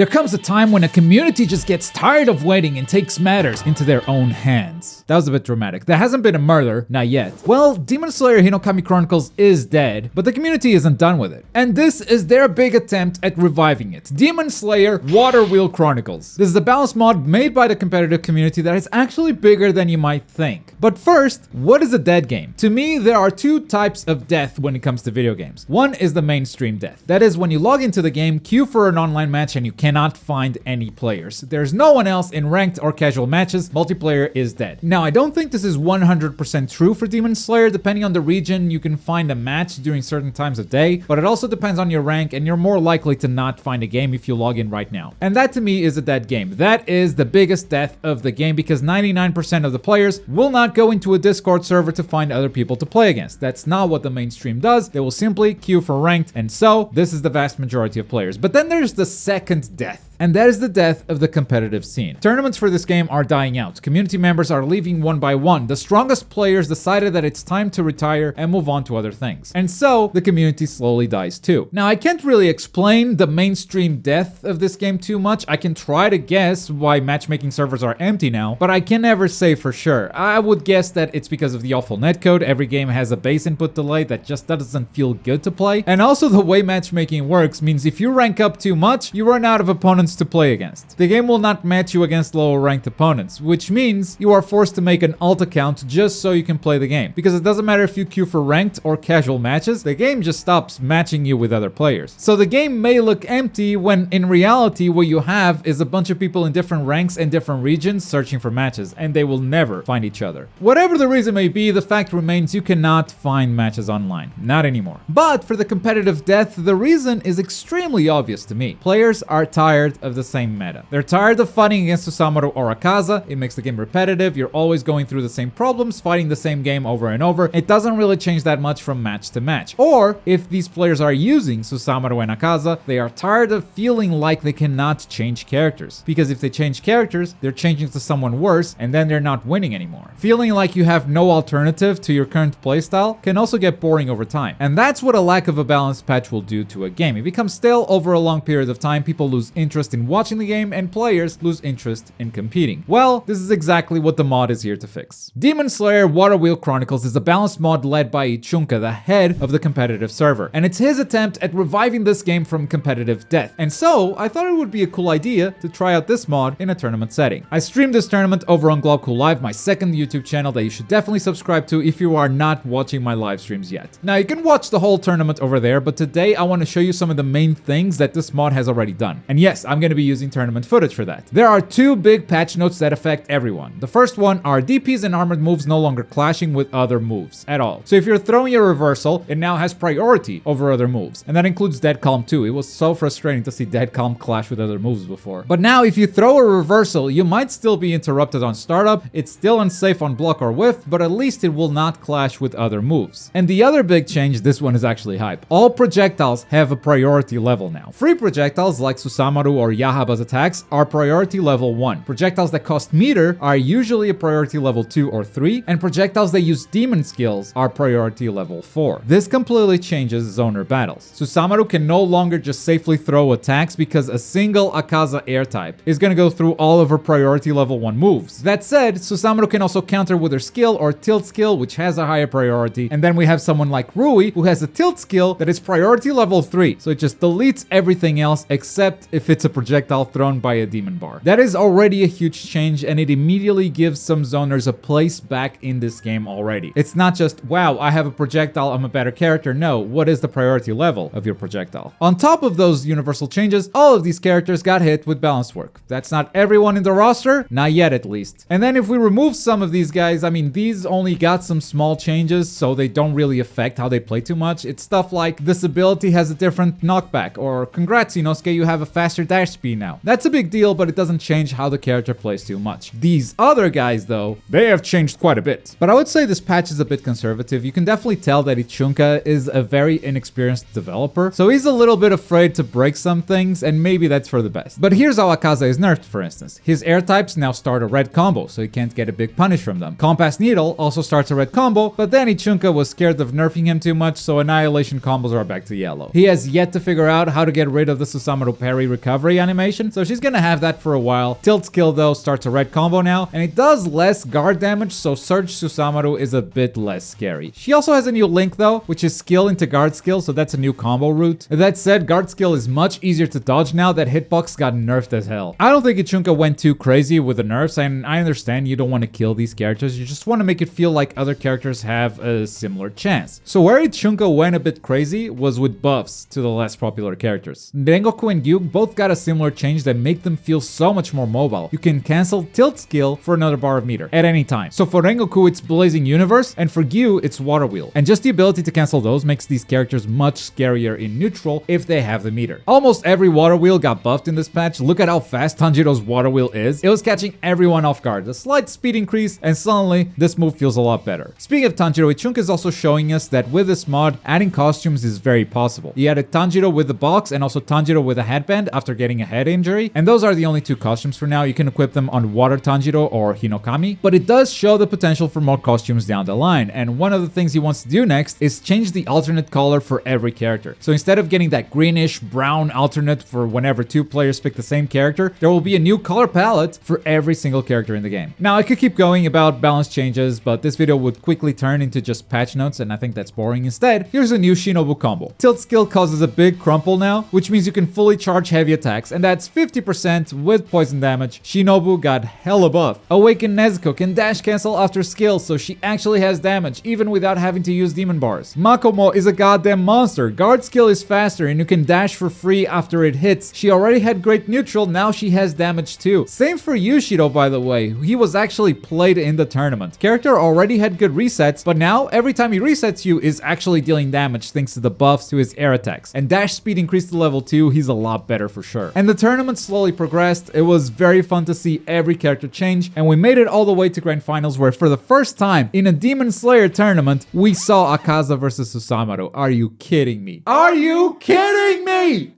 There comes a time when a community just gets tired of waiting and takes matters into their own hands. That was a bit dramatic. There hasn't been a murder, not yet. Well, Demon Slayer Hinokami Chronicles is dead, but the community isn't done with it. And this is their big attempt at reviving it. Demon Slayer Water Wheel Chronicles. This is a balance mod made by the competitive community that is actually bigger than you might think. But first, what is a dead game? To me, there are two types of death when it comes to video games. One is the mainstream death. That is when you log into the game, queue for an online match, and you cannot find any players. There's no one else in ranked or casual matches. Multiplayer is dead. Now, I don't think this is 100% true for Demon Slayer. Depending on the region, you can find a match during certain times of day, but it also depends on your rank, and you're more likely to not find a game if you log in right now. And that to me is a dead game. That is the biggest death of the game because 99% of the players will not go into a Discord server to find other people to play against. That's not what the mainstream does. They will simply queue for ranked, and so this is the vast majority of players. But then there's the second death. And that is the death of the competitive scene. Tournaments for this game are dying out. Community members are leaving one by one. The strongest players decided that it's time to retire and move on to other things. And so, the community slowly dies too. Now, I can't really explain the mainstream death of this game too much. I can try to guess why matchmaking servers are empty now, but I can never say for sure. I would guess that it's because of the awful netcode. Every game has a base input delay that just doesn't feel good to play. And also the way matchmaking works means if you rank up too much, you run out of opponents to play against. The game will not match you against lower ranked opponents, which means you are forced to make an alt account just so you can play the game. Because it doesn't matter if you queue for ranked or casual matches, the game just stops matching you with other players. So the game may look empty when in reality what you have is a bunch of people in different ranks and different regions searching for matches, and they will never find each other. Whatever the reason may be, the fact remains you cannot find matches online. Not anymore. But for the competitive death, the reason is extremely obvious to me. Players are tired of the same meta. They're tired of fighting against Susamoto or Akaza. It makes the game repetitive. You're always going through the same problems, fighting the same game over and over. It doesn't really change that much from match to match. Or if these players are using Susamoto and Akaza, they are tired of feeling like they cannot change characters. Because if they change characters, they're changing to someone worse, and then they're not winning anymore. Feeling like you have no alternative to your current playstyle can also get boring over time. And that's what a lack of a balanced patch will do to a game. It becomes stale over a long period of time. People lose interest in watching the game, and players lose interest in competing. Well, this is exactly what the mod is here to fix. Demon Slayer Water Wheel Chronicles is a balanced mod led by Ichunka, the head of the competitive server, and it's his attempt at reviving this game from competitive death. And so, I thought it would be a cool idea to try out this mod in a tournament setting. I streamed this tournament over on Globku Live, my second YouTube channel that you should definitely subscribe to if you are not watching my live streams yet. Now, you can watch the whole tournament over there, but today I want to show you some of the main things that this mod has already done. And yes, I'm going to be using tournament footage for that. There are two big patch notes that affect everyone. The first one are DPs and armored moves no longer clashing with other moves at all. So if you're throwing a reversal, it now has priority over other moves. And that includes Dead Calm too. It was so frustrating to see Dead Calm clash with other moves before. But now if you throw a reversal, you might still be interrupted on startup. It's still unsafe on block or whiff, but at least it will not clash with other moves. And the other big change, this one is actually hype. All projectiles have a priority level now. Free projectiles like Susamoto or Yahaba's attacks are priority level 1. Projectiles that cost meter are usually a priority level 2 or 3, and projectiles that use demon skills are priority level 4. This completely changes zoner battles. Susamoto can no longer just safely throw attacks because a single Akaza air type is gonna go through all of her priority level 1 moves. That said, Susamoto can also counter with her skill or tilt skill, which has a higher priority, and then we have someone like Rui who has a tilt skill that is priority level 3, so it just deletes everything else except if it's a projectile thrown by a demon bar. That is already a huge change, and it immediately gives some zoners a place back in this game already. It's not just, wow, I have a projectile, I'm a better character. No, what is the priority level of your projectile? On top of those universal changes, all of these characters got hit with balance work. That's not everyone in the roster, not yet at least. And then if we remove some of these guys, I mean, these only got some small changes, so they don't really affect how they play too much. It's stuff like this ability has a different knockback, or congrats Inosuke, you have a faster dash speed now. That's a big deal, but it doesn't change how the character plays too much. These other guys though, they have changed quite a bit. But I would say this patch is a bit conservative. You can definitely tell that Ichunka is a very inexperienced developer, so he's a little bit afraid to break some things, and maybe that's for the best. But here's how Akaza is nerfed, for instance. His air types now start a red combo, so he can't get a big punish from them. Compass Needle also starts a red combo, but then Ichunka was scared of nerfing him too much, so Annihilation combos are back to yellow. He has yet to figure out how to get rid of the Susamoto parry recovery, recovery animation, so she's gonna have that for a while. Tilt skill though starts a red combo now, and it does less guard damage, so Surge Susanoo is a bit less scary. She also has a new link though, which is skill into guard skill, so that's a new combo route. That said, guard skill is much easier to dodge now that hitbox got nerfed as hell. I don't think Ichunka went too crazy with the nerfs, and I understand you don't want to kill these characters, you just want to make it feel like other characters have a similar chance. So where Ichunka went a bit crazy was with buffs to the less popular characters. Rengoku and Gyu both got a similar change that make them feel so much more mobile. You can cancel tilt skill for another bar of meter at any time. So for Rengoku it's Blazing Universe, and for Gyu it's Water Wheel. And just the ability to cancel those makes these characters much scarier in neutral if they have the meter. Almost every Water Wheel got buffed in this patch. Look at how fast Tanjiro's Water Wheel is. It was catching everyone off guard. A slight speed increase, and suddenly this move feels a lot better. Speaking of Tanjiro, Ichunka is also showing us that with this mod, adding costumes is very possible. He added Tanjiro with the box and also Tanjiro with a headband after getting a head injury, and those are the only two costumes for now. You can equip them on Water Tanjiro or Hinokami, but it does show the potential for more costumes down the line, and one of the things he wants to do next is change the alternate color for every character. So instead of getting that greenish brown alternate for whenever two players pick the same character, there will be a new color palette for every single character in the game. Now I could keep going about balance changes, but this video would quickly turn into just patch notes, and I think that's boring. Instead, here's a new Shinobu combo. Tilt skill causes a big crumple now, which means you can fully charge heavy attacks, and that's 50% with poison damage. Shinobu got hella buff. Awakened Nezuko can dash cancel after skill, so she actually has damage even without having to use demon bars. Makomo is a goddamn monster. Guard skill is faster and you can dash for free after it hits. She already had great neutral, now she has damage too. Same for Yushido, by the way. He was actually played in the tournament. Character already had good resets, but now every time he resets you is actually dealing damage thanks to the buffs to his air attacks. And dash speed increased to level 2, he's a lot better for sure. And the tournament slowly progressed. It was very fun to see every character change, and we made it all the way to grand finals, where for the first time in a Demon Slayer tournament, we saw Akaza versus Susanoo. Are you kidding me? Are you kidding me?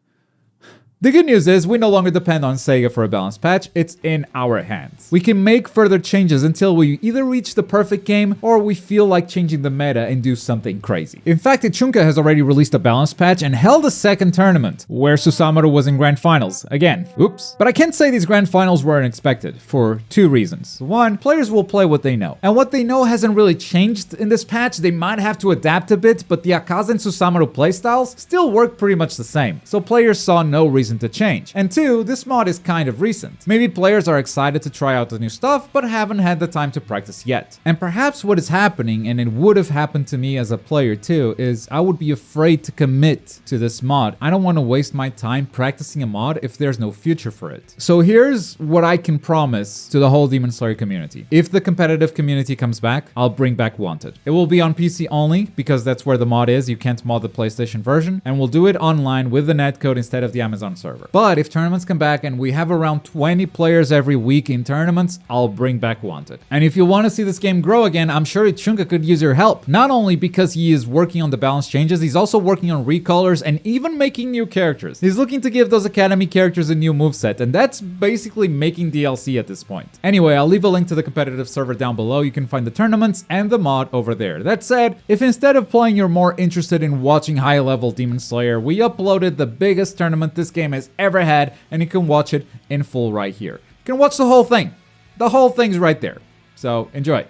The good news is we no longer depend on Sega for a balanced patch, it's in our hands. We can make further changes until we either reach the perfect game or we feel like changing the meta and do something crazy. In fact, Ichunka has already released a balanced patch and held a second tournament where Susanoo was in grand finals. Again, oops. But I can't say these grand finals were unexpected for two reasons. One, players will play what they know. And what they know hasn't really changed in this patch. They might have to adapt a bit, but the Akaza and Susanoo playstyles still work pretty much the same. So players saw no reason to change. And two, this mod is kind of recent. Maybe players are excited to try out the new stuff, but haven't had the time to practice yet. And perhaps what is happening, and it would have happened to me as a player too, is I would be afraid to commit to this mod. I don't want to waste my time practicing a mod if there's no future for it. So here's what I can promise to the whole Demon Slayer community. If the competitive community comes back, I'll bring back Wanted. It will be on PC only, because that's where the mod is. You can't mod the PlayStation version, and we'll do it online with the netcode instead of the Amazon server. But if tournaments come back and we have around 20 players every week in tournaments, I'll bring back Wanted. And if you want to see this game grow again, I'm sure Ichunka could use your help. Not only because he is working on the balance changes, he's also working on recolors and even making new characters. He's looking to give those Academy characters a new moveset, and that's basically making DLC at this point. Anyway, I'll leave a link to the competitive server down below. You can find the tournaments and the mod over there. That said, if instead of playing you're more interested in watching high-level Demon Slayer, we uploaded the biggest tournament this game has ever had, and you can watch it in full right here. You can watch the whole thing. The whole thing's right there. So enjoy.